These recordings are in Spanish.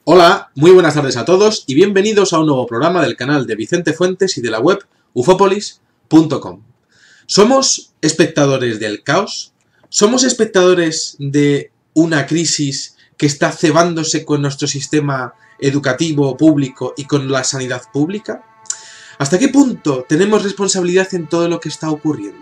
Hola, muy buenas tardes a todos y bienvenidos a un nuevo programa del canal de Vicente Fuentes y de la web ufopolis.com. ¿Somos espectadores del caos? ¿Somos espectadores de una crisis que está cebándose con nuestro sistema educativo público y con la sanidad pública? ¿Hasta qué punto tenemos responsabilidad en todo lo que está ocurriendo?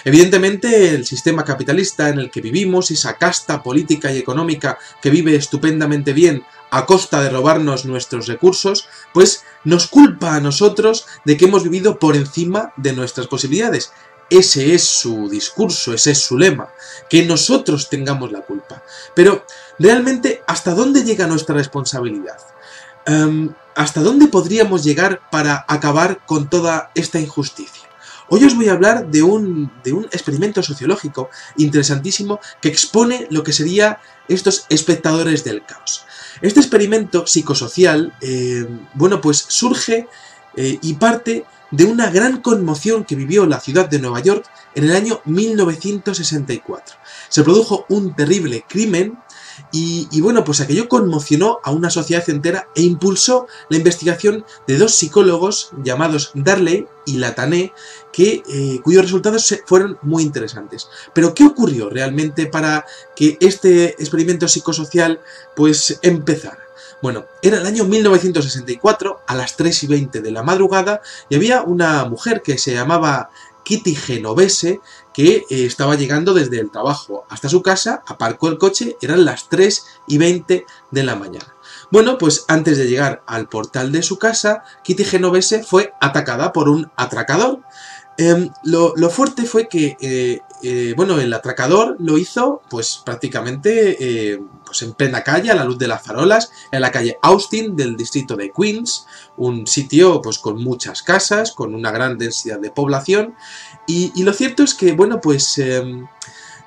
Evidentemente, el sistema capitalista en el que vivimos, esa casta política y económica que vive estupendamente bien a costa de robarnos nuestros recursos, pues nos culpa a nosotros de que hemos vivido por encima de nuestras posibilidades. Ese es su discurso, ese es su lema, que nosotros tengamos la culpa. Pero, realmente, ¿hasta dónde llega nuestra responsabilidad? ¿Hasta dónde podríamos llegar para acabar con toda esta injusticia? Hoy os voy a hablar de un experimento sociológico interesantísimo que expone lo que serían estos espectadores del caos. Este experimento psicosocial, pues surge y parte de una gran conmoción que vivió la ciudad de Nueva York en el año 1964. Se produjo un terrible crimen y pues aquello conmocionó a una sociedad entera e impulsó la investigación de dos psicólogos llamados Darley y Latané, cuyos resultados fueron muy interesantes. Pero ¿qué ocurrió realmente para que este experimento psicosocial pues empezara? Bueno, era el año 1964, a las 3:20 de la madrugada, y había una mujer que se llamaba Kitty Genovese, que estaba llegando desde el trabajo hasta su casa, aparcó el coche, eran las 3:20 de la mañana. Bueno, pues antes de llegar al portal de su casa, Kitty Genovese fue atacada por un atracador. Lo fuerte fue que el atracador lo hizo pues prácticamente pues en plena calle, a la luz de las farolas, en la calle Austin del distrito de Queens, un sitio pues con muchas casas, con una gran densidad de población, y lo cierto es que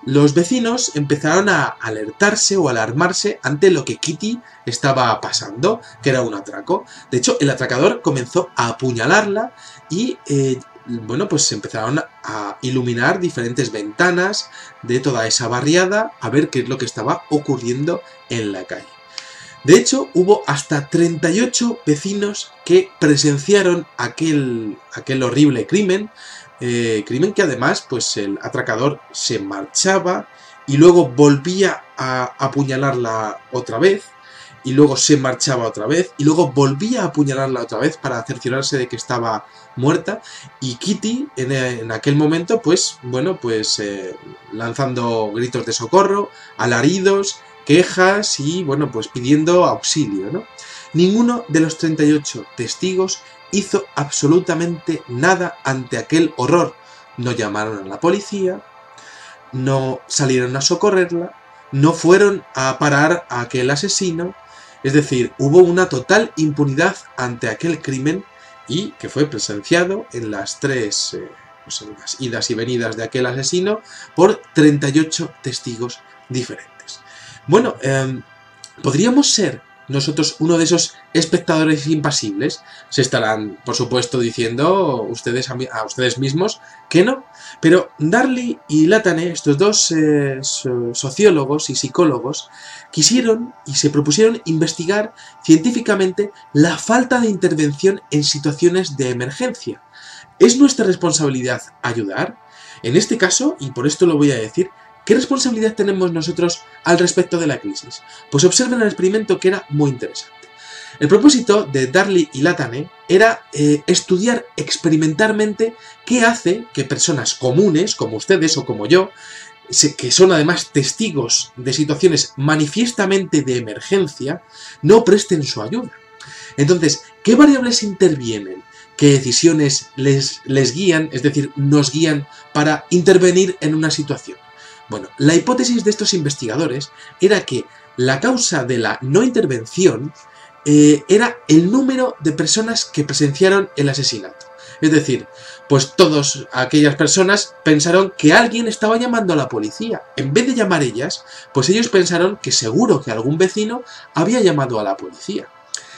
los vecinos empezaron a alertarse o alarmarse ante lo que Kitty estaba pasando, que era un atraco. De hecho, el atracador comenzó a apuñalarla y pues se empezaron a iluminar diferentes ventanas de toda esa barriada a ver qué es lo que estaba ocurriendo en la calle. De hecho, hubo hasta 38 vecinos que presenciaron aquel horrible crimen, crimen que además pues el atracador se marchaba y luego volvía a apuñalarla otra vez, y luego se marchaba otra vez, y luego volvía a apuñalarla otra vez para cerciorarse de que estaba muerta, y Kitty en aquel momento lanzando gritos de socorro, alaridos, quejas y pues pidiendo auxilio, ¿no? Ninguno de los 38 testigos hizo absolutamente nada ante aquel horror. No llamaron a la policía, no salieron a socorrerla, no fueron a parar a aquel asesino. Es decir, hubo una total impunidad ante aquel crimen y que fue presenciado en las en las idas y venidas de aquel asesino por 38 testigos diferentes. Bueno, ¿podríamos ser nosotros uno de esos espectadores impasibles? Se estarán, por supuesto, diciendo a ustedes mismos que no. Pero Darley y Latané, estos dos sociólogos y psicólogos, quisieron y se propusieron investigar científicamente la falta de intervención en situaciones de emergencia. ¿Es nuestra responsabilidad ayudar? En este caso, y por esto lo voy a decir, ¿qué responsabilidad tenemos nosotros al respecto de la crisis? Pues observen el experimento, que era muy interesante. El propósito de Darley y Latané era estudiar experimentalmente qué hace que personas comunes, como ustedes o como yo, que son además testigos de situaciones manifiestamente de emergencia, no presten su ayuda. Entonces, ¿qué variables intervienen? ¿Qué decisiones les guían, es decir, nos guían para intervenir en una situación? Bueno, la hipótesis de estos investigadores era que la causa de la no intervención era el número de personas que presenciaron el asesinato. Es decir, pues todas aquellas personas pensaron que alguien estaba llamando a la policía. En vez de llamar ellas, pues ellos pensaron que seguro que algún vecino había llamado a la policía.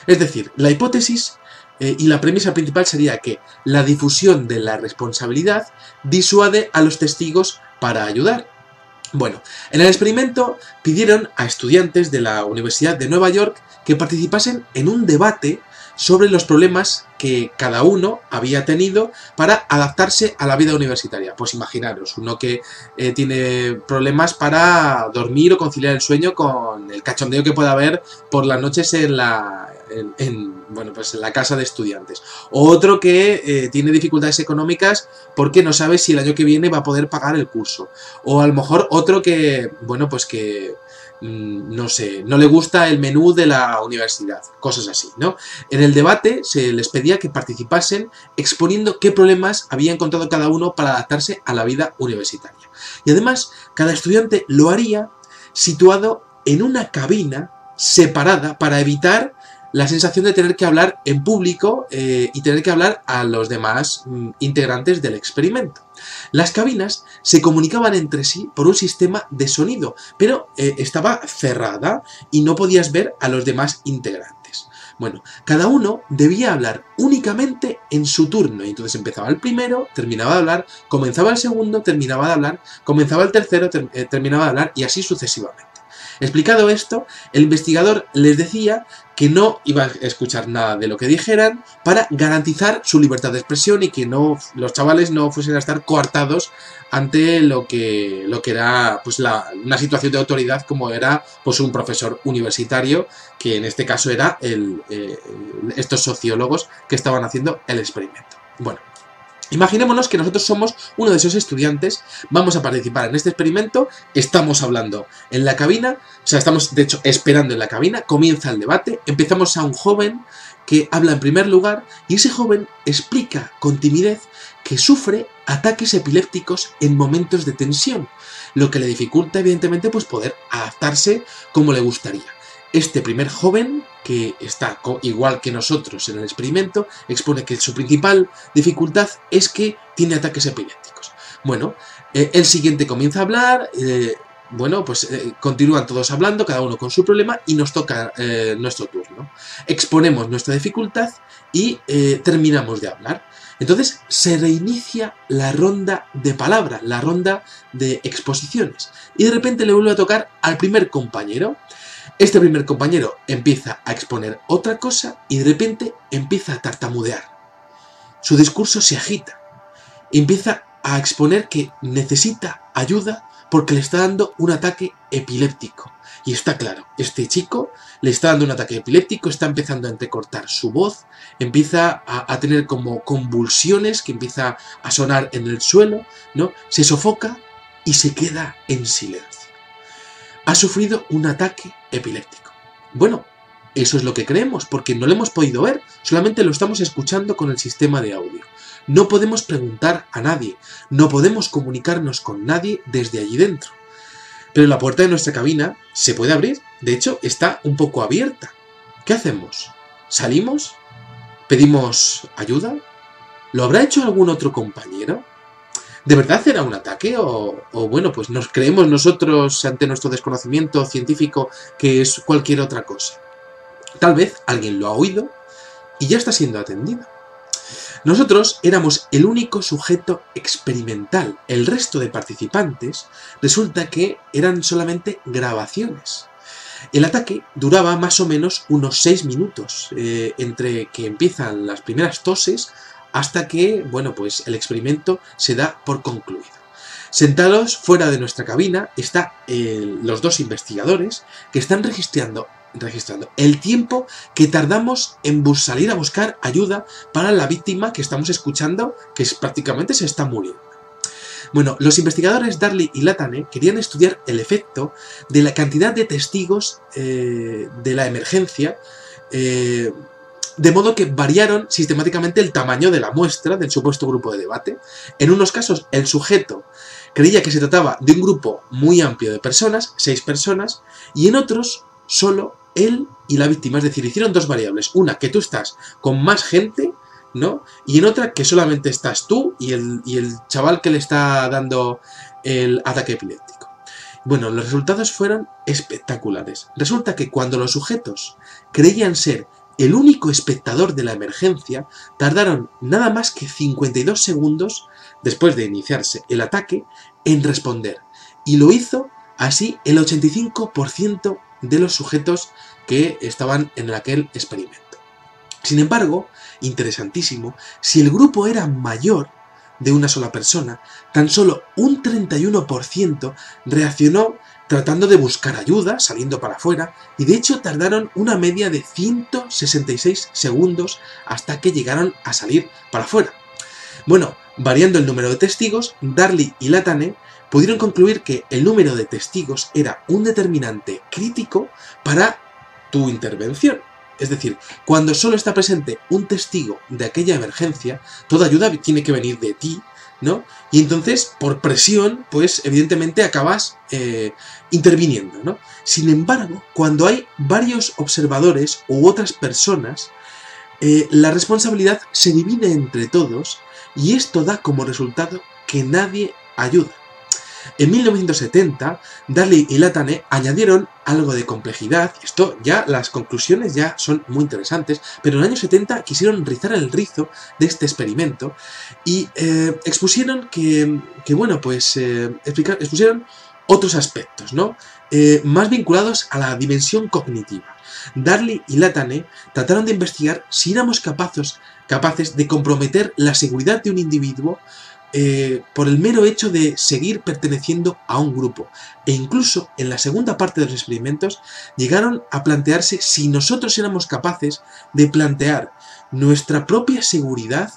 Es decir, la hipótesis y la premisa principal sería que la difusión de la responsabilidad disuade a los testigos para ayudar. Bueno, en el experimento pidieron a estudiantes de la Universidad de Nueva York que participasen en un debate sobre los problemas que cada uno había tenido para adaptarse a la vida universitaria. Pues imaginaros, uno que tiene problemas para dormir o conciliar el sueño con el cachondeo que pueda haber por las noches en la casa de estudiantes. O otro que tiene dificultades económicas porque no sabe si el año que viene va a poder pagar el curso. O a lo mejor otro que, no sé, no le gusta el menú de la universidad, cosas así, ¿no? En el debate se les pedía que participasen exponiendo qué problemas había encontrado cada uno para adaptarse a la vida universitaria. Y además, cada estudiante lo haría situado en una cabina separada para evitar la sensación de tener que hablar en público y tener que hablar a los demás integrantes del experimento. Las cabinas se comunicaban entre sí por un sistema de sonido, pero estaba cerrada y no podías ver a los demás integrantes. Bueno, cada uno debía hablar únicamente en su turno, y entonces empezaba el primero, terminaba de hablar, comenzaba el segundo, terminaba de hablar, comenzaba el tercero, terminaba de hablar, y así sucesivamente. Explicado esto, el investigador les decía que no iba a escuchar nada de lo que dijeran para garantizar su libertad de expresión y que los chavales no fuesen a estar coartados ante lo que era pues una situación de autoridad como era pues un profesor universitario, que en este caso era estos sociólogos que estaban haciendo el experimento. Bueno, imaginémonos que nosotros somos uno de esos estudiantes, vamos a participar en este experimento, estamos hablando en la cabina, o sea, estamos de hecho esperando en la cabina, comienza el debate, empezamos a un joven que habla en primer lugar y ese joven explica con timidez que sufre ataques epilépticos en momentos de tensión, lo que le dificulta evidentemente pues poder adaptarse como le gustaría. Este primer joven, que está igual que nosotros en el experimento, expone que su principal dificultad es que tiene ataques epilépticos. Bueno, el siguiente comienza a hablar, continúan todos hablando, cada uno con su problema, y nos toca nuestro turno. Exponemos nuestra dificultad y terminamos de hablar. Entonces se reinicia la ronda de palabra, la ronda de exposiciones, y de repente le vuelve a tocar al primer compañero. Este primer compañero empieza a exponer otra cosa y de repente empieza a tartamudear. Su discurso se agita. Empieza a exponer que necesita ayuda porque le está dando un ataque epiléptico. Y está claro, este chico le está dando un ataque epiléptico, está empezando a entrecortar su voz, empieza a tener como convulsiones que empieza a sonar en el suelo, ¿no? Se sofoca y se queda en silencio. Ha sufrido un ataque epiléptico. Bueno, eso es lo que creemos, porque no lo hemos podido ver, solamente lo estamos escuchando con el sistema de audio. No podemos preguntar a nadie, no podemos comunicarnos con nadie desde allí dentro. Pero la puerta de nuestra cabina se puede abrir, de hecho está un poco abierta. ¿Qué hacemos? ¿Salimos? ¿Pedimos ayuda? ¿Lo habrá hecho algún otro compañero? ¿De verdad era un ataque? O bueno, pues nos creemos nosotros ante nuestro desconocimiento científico que es cualquier otra cosa. Tal vez alguien lo ha oído y ya está siendo atendido. Nosotros éramos el único sujeto experimental. El resto de participantes resulta que eran solamente grabaciones. El ataque duraba más o menos unos 6 minutos, entre que empiezan las primeras toses hasta que, bueno, pues el experimento se da por concluido. Sentados fuera de nuestra cabina están los dos investigadores que están registrando el tiempo que tardamos en salir a buscar ayuda para la víctima que estamos escuchando, que prácticamente se está muriendo. Bueno, los investigadores Darley y Latane querían estudiar el efecto de la cantidad de testigos de la emergencia, de modo que variaron sistemáticamente el tamaño de la muestra del supuesto grupo de debate. En unos casos, el sujeto creía que se trataba de un grupo muy amplio de personas, 6 personas, y en otros, solo él y la víctima. Es decir, hicieron dos variables. Una, que tú estás con más gente, ¿no? Y en otra, que solamente estás tú y el chaval que le está dando el ataque epiléptico. Bueno, los resultados fueron espectaculares. Resulta que cuando los sujetos creían ser el único espectador de la emergencia, tardaron nada más que 52 segundos después de iniciarse el ataque en responder. y lo hizo así el 85% de los sujetos que estaban en aquel experimento. Sin embargo, interesantísimo, si el grupo era mayor de una sola persona, tan solo un 31% reaccionó tratando de buscar ayuda, saliendo para afuera, y de hecho tardaron una media de 166 segundos hasta que llegaron a salir para afuera. Bueno, variando el número de testigos, Darley y Latane pudieron concluir que el número de testigos era un determinante crítico para tu intervención. Es decir, cuando solo está presente un testigo de aquella emergencia, toda ayuda tiene que venir de ti, ¿no? Y entonces, por presión, pues evidentemente acabas interviniendo, ¿no? Sin embargo, cuando hay varios observadores u otras personas, la responsabilidad se divide entre todos y esto da como resultado que nadie ayuda. En 1970, Darley y Latane añadieron algo de complejidad, esto ya, las conclusiones ya son muy interesantes, pero en el año 70 quisieron rizar el rizo de este experimento y expusieron expusieron otros aspectos, ¿no? Más vinculados a la dimensión cognitiva. Darley y Latane trataron de investigar si éramos capaces de comprometer la seguridad de un individuo por el mero hecho de seguir perteneciendo a un grupo. E incluso en la segunda parte de los experimentos llegaron a plantearse si nosotros éramos capaces de plantear nuestra propia seguridad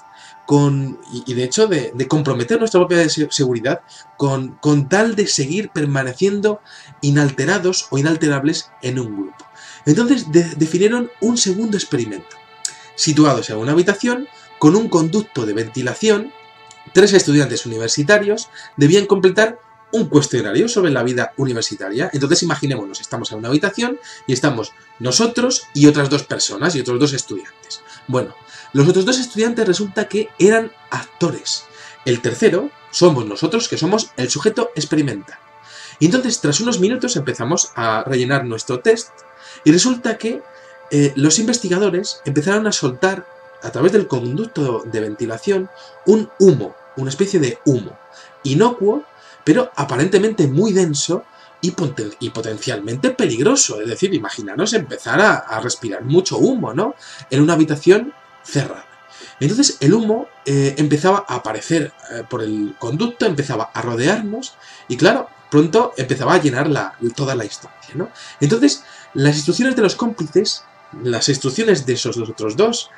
y de hecho de comprometer nuestra propia seguridad con tal de seguir permaneciendo inalterados o inalterables en un grupo. Entonces definieron un segundo experimento. Situados en una habitación con un conducto de ventilación, 3 estudiantes universitarios debían completar un cuestionario sobre la vida universitaria. Entonces imaginémonos, estamos en una habitación y estamos nosotros y otras 2 personas y otros 2 estudiantes. Bueno, los otros 2 estudiantes resulta que eran actores. El tercero somos nosotros, que somos el sujeto experimental. Y entonces, tras unos minutos, empezamos a rellenar nuestro test y resulta que los investigadores empezaron a soltar a través del conducto de ventilación un humo, una especie de humo, inocuo, pero aparentemente muy denso y potencialmente peligroso. Es decir, imaginaros empezar a respirar mucho humo, ¿no? En una habitación cerrada. Entonces el humo empezaba a aparecer por el conducto, empezaba a rodearnos y claro, pronto empezaba a llenar toda la instancia, ¿no? Entonces las instrucciones de los cómplices, las instrucciones de esos otros 2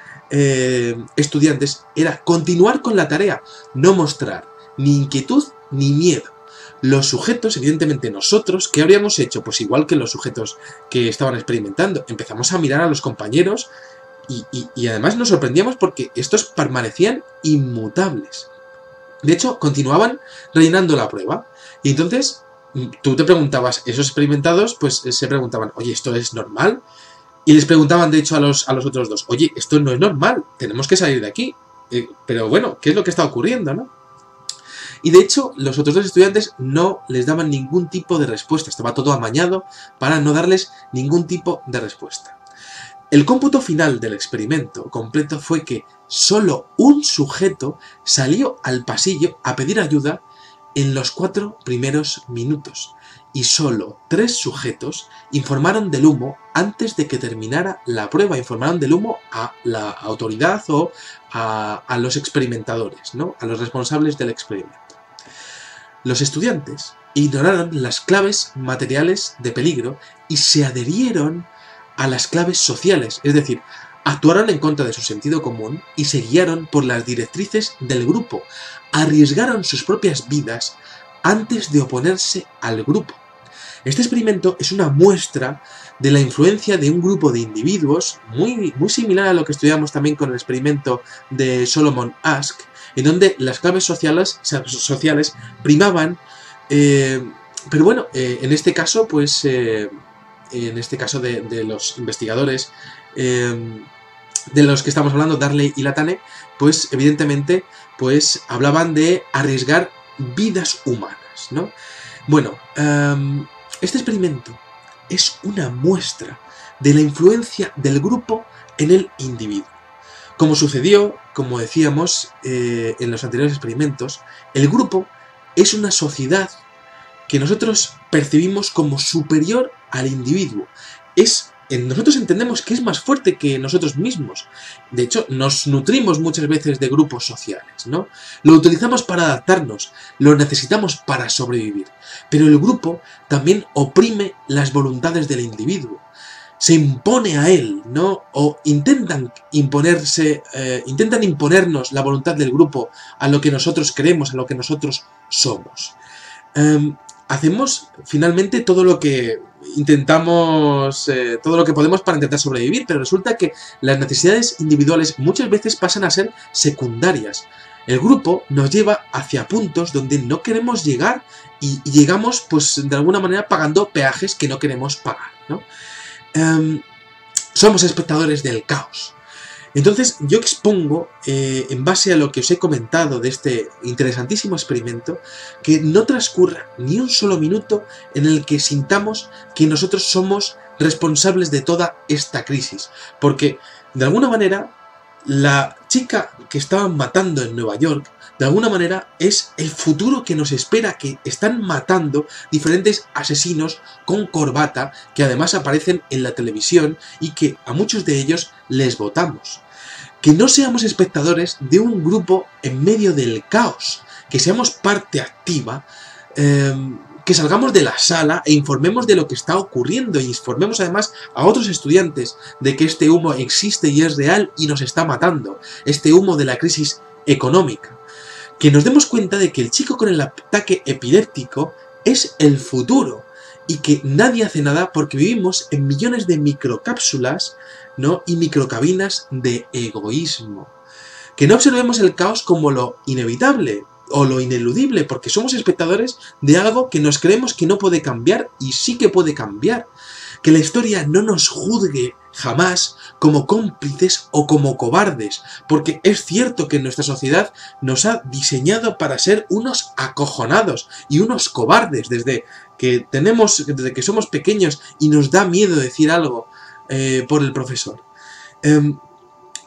estudiantes era continuar con la tarea, no mostrar ni inquietud ni miedo. Los sujetos, evidentemente nosotros, ¿qué habríamos hecho? Pues igual que los sujetos que estaban experimentando, empezamos a mirar a los compañeros y además nos sorprendíamos porque estos permanecían inmutables. De hecho, continuaban rellenando la prueba y entonces tú te preguntabas, esos experimentados pues se preguntaban, oye, ¿esto es normal? Y les preguntaban, de hecho, a los otros 2, oye, esto no es normal, tenemos que salir de aquí. Pero bueno, ¿qué es lo que está ocurriendo, no? Y de hecho, los otros 2 estudiantes no les daban ningún tipo de respuesta. Estaba todo amañado para no darles ningún tipo de respuesta. El cómputo final del experimento completo fue que solo un sujeto salió al pasillo a pedir ayuda en los 4 primeros minutos. Y solo 3 sujetos informaron del humo antes de que terminara la prueba. Informaron del humo a la autoridad o a los experimentadores, ¿no? A los responsables del experimento. Los estudiantes ignoraron las claves materiales de peligro y se adherieron a las claves sociales, es decir, actuaron en contra de su sentido común y se guiaron por las directrices del grupo, arriesgaron sus propias vidas antes de oponerse al grupo. Este experimento es una muestra de la influencia de un grupo de individuos, muy similar a lo que estudiamos también con el experimento de Solomon Asch, en donde las claves sociales primaban, pero bueno, en este caso, pues, en este caso de los investigadores de los que estamos hablando, Darley y Latane, pues evidentemente pues hablaban de arriesgar vidas humanas, ¿no? Bueno, este experimento es una muestra de la influencia del grupo en el individuo. Como sucedió, como decíamos en los anteriores experimentos, el grupo es una sociedad que nosotros percibimos como superior al individuo. Nosotros entendemos que es más fuerte que nosotros mismos. De hecho, nos nutrimos muchas veces de grupos sociales, ¿no? Lo utilizamos para adaptarnos, lo necesitamos para sobrevivir. Pero el grupo también oprime las voluntades del individuo. Se impone a él, ¿no? O intentan imponernos la voluntad del grupo a lo que nosotros creemos, a lo que nosotros somos. Hacemos finalmente todo lo que intentamos, todo lo que podemos para intentar sobrevivir, pero resulta que las necesidades individuales muchas veces pasan a ser secundarias. El grupo nos lleva hacia puntos donde no queremos llegar y llegamos, pues, de alguna manera pagando peajes que no queremos pagar, ¿no? Somos espectadores del caos. Entonces yo expongo, en base a lo que os he comentado de este interesantísimo experimento, que no transcurra ni un solo minuto en el que sintamos que nosotros somos responsables de toda esta crisis. Porque, de alguna manera, la chica que estaban matando en Nueva York, de alguna manera, es el futuro que nos espera, que están matando diferentes asesinos con corbata, que además aparecen en la televisión y que a muchos de ellos les votamos. Que no seamos espectadores de un grupo en medio del caos, que seamos parte activa, que salgamos de la sala e informemos de lo que está ocurriendo y informemos además a otros estudiantes de que este humo existe y es real y nos está matando, este humo de la crisis económica. Que nos demos cuenta de que el chico con el ataque epiléptico es el futuro y que nadie hace nada porque vivimos en millones de microcápsulas, ¿no? Y microcabinas de egoísmo. Que no observemos el caos como lo inevitable o lo ineludible, porque somos espectadores de algo que nos creemos que no puede cambiar y sí que puede cambiar. Que la historia no nos juzgue jamás como cómplices o como cobardes, porque es cierto que nuestra sociedad nos ha diseñado para ser unos acojonados y unos cobardes desde que somos pequeños y nos da miedo decir algo por el profesor.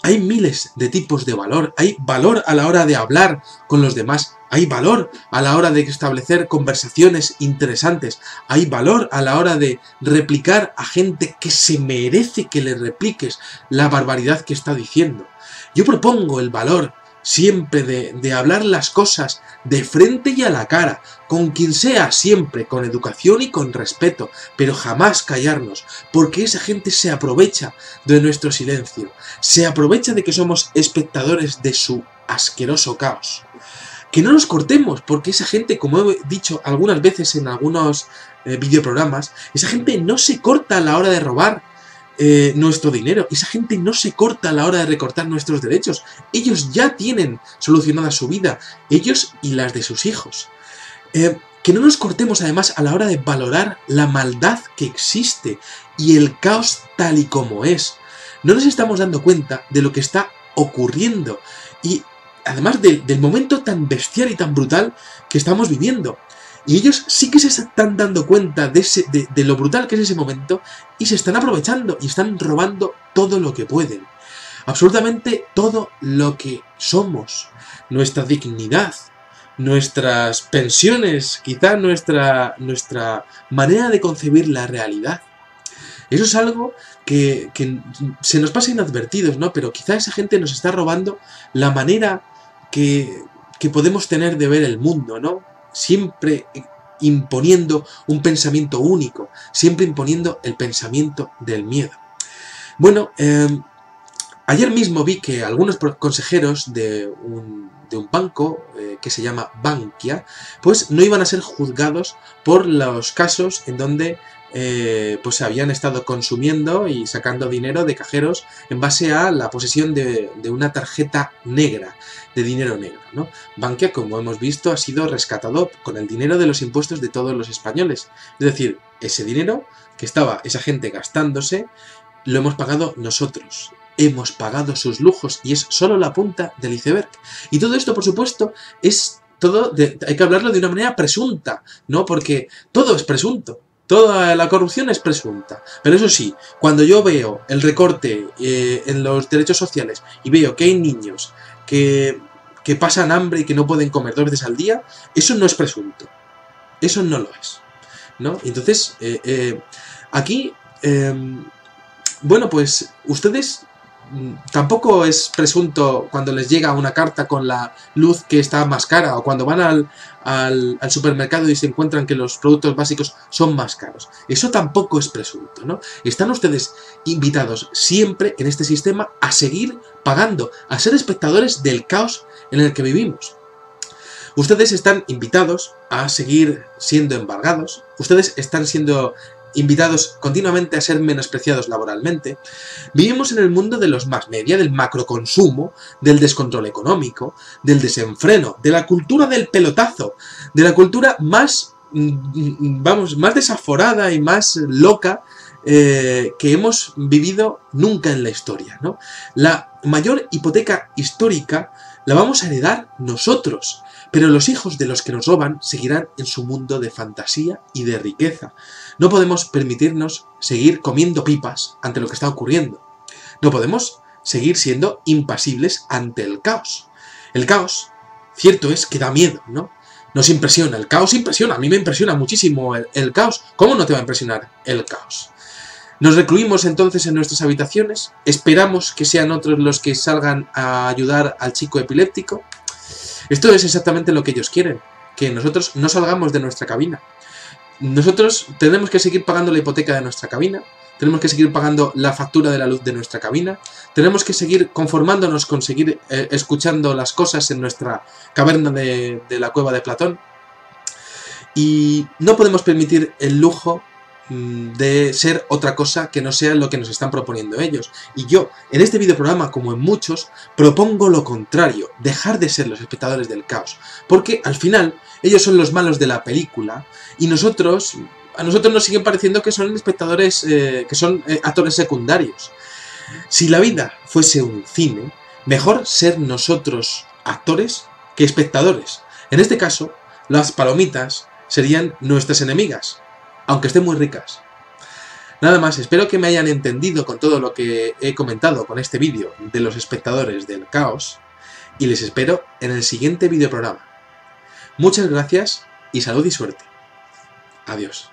Hay miles de tipos de valor. Hay valor a la hora de hablar con los demás. Hay valor a la hora de establecer conversaciones interesantes. Hay valor a la hora de replicar a gente que se merece que le repliques la barbaridad que está diciendo. Yo propongo el valor siempre de hablar las cosas de frente y a la cara, con quien sea siempre, con educación y con respeto, pero jamás callarnos, porque esa gente se aprovecha de nuestro silencio, se aprovecha de que somos espectadores de su asqueroso caos. Que no nos cortemos, porque esa gente, como he dicho algunas veces en algunos videoprogramas, esa gente no se corta a la hora de robar nuestro dinero. Esa gente no se corta a la hora de recortar nuestros derechos. Ellos ya tienen solucionada su vida, ellos y las de sus hijos. Que no nos cortemos además a la hora de valorar la maldad que existe y el caos tal y como es. No nos estamos dando cuenta de lo que está ocurriendo y además del momento tan bestial y tan brutal que estamos viviendo. Y ellos sí que se están dando cuenta de lo brutal que es ese momento y se están aprovechando y están robando todo lo que pueden. Absolutamente todo lo que somos. Nuestra dignidad, nuestras pensiones, quizá nuestra manera de concebir la realidad. Eso es algo que se nos pasa inadvertidos, ¿no? Pero quizá esa gente nos está robando la manera que podemos tener de ver el mundo, ¿no? Siempre imponiendo un pensamiento único, siempre imponiendo el pensamiento del miedo. Bueno, ayer mismo vi que algunos consejeros de un banco que se llama Bankia, pues no iban a ser juzgados por los casos en donde pues habían estado consumiendo y sacando dinero de cajeros en base a la posesión de una tarjeta negra, de dinero negro, ¿no? Bankia, como hemos visto, ha sido rescatado con el dinero de los impuestos de todos los españoles. Es decir, ese dinero que estaba esa gente gastándose, lo hemos pagado nosotros. Hemos pagado sus lujos y es solo la punta del iceberg. Y todo esto, por supuesto, hay que hablarlo de una manera presunta, ¿no? Porque todo es presunto. Toda la corrupción es presunta. Pero eso sí, cuando yo veo el recorte en los derechos sociales y veo que hay niños que pasan hambre y que no pueden comer 2 veces al día, eso no es presunto. eso no lo es, ¿no? Entonces, aquí, bueno, pues ustedes tampoco es presunto cuando les llega una carta con la luz que está más cara, o cuando van al supermercado y se encuentran que los productos básicos son más caros. Eso tampoco es presunto, ¿no? Están ustedes invitados siempre en este sistema a seguir pagando, a ser espectadores del caos en el que vivimos. Ustedes están invitados a seguir siendo embargados, ustedes están siendo invitados continuamente a ser menospreciados laboralmente. Vivimos en el mundo de los mass media, del macroconsumo, del descontrol económico, del desenfreno, de la cultura del pelotazo, de la cultura más, más desaforada y más loca que hemos vivido nunca en la historia, ¿no? La mayor hipoteca histórica la vamos a heredar nosotros, pero los hijos de los que nos roban seguirán en su mundo de fantasía y de riqueza. No podemos permitirnos seguir comiendo pipas ante lo que está ocurriendo. No podemos seguir siendo impasibles ante el caos. El caos, cierto es que da miedo, ¿no? Nos impresiona, el caos impresiona, a mí me impresiona muchísimo el caos. ¿Cómo no te va a impresionar el caos? Nos recluimos entonces en nuestras habitaciones, esperamos que sean otros los que salgan a ayudar al chico epiléptico. Esto es exactamente lo que ellos quieren, que nosotros no salgamos de nuestra cabina. Nosotros tenemos que seguir pagando la hipoteca de nuestra cabina, tenemos que seguir pagando la factura de la luz de nuestra cabina, tenemos que seguir conformándonos con seguir escuchando las cosas en nuestra caverna de la cueva de Platón. Y no podemos permitir el lujo de ser otra cosa que no sea lo que nos están proponiendo ellos. Y yo, en este videoprograma, como en muchos, propongo lo contrario, dejar de ser los espectadores del caos, porque al final ellos son los malos de la película y a nosotros nos siguen pareciendo que son espectadores, que son actores secundarios. Si la vida fuese un cine, mejor ser nosotros actores que espectadores. En este caso, las palomitas serían nuestras enemigas, aunque estén muy ricas. Nada más, espero que me hayan entendido con todo lo que he comentado con este vídeo de los espectadores del caos, y les espero en el siguiente videoprograma. Muchas gracias y salud y suerte. Adiós.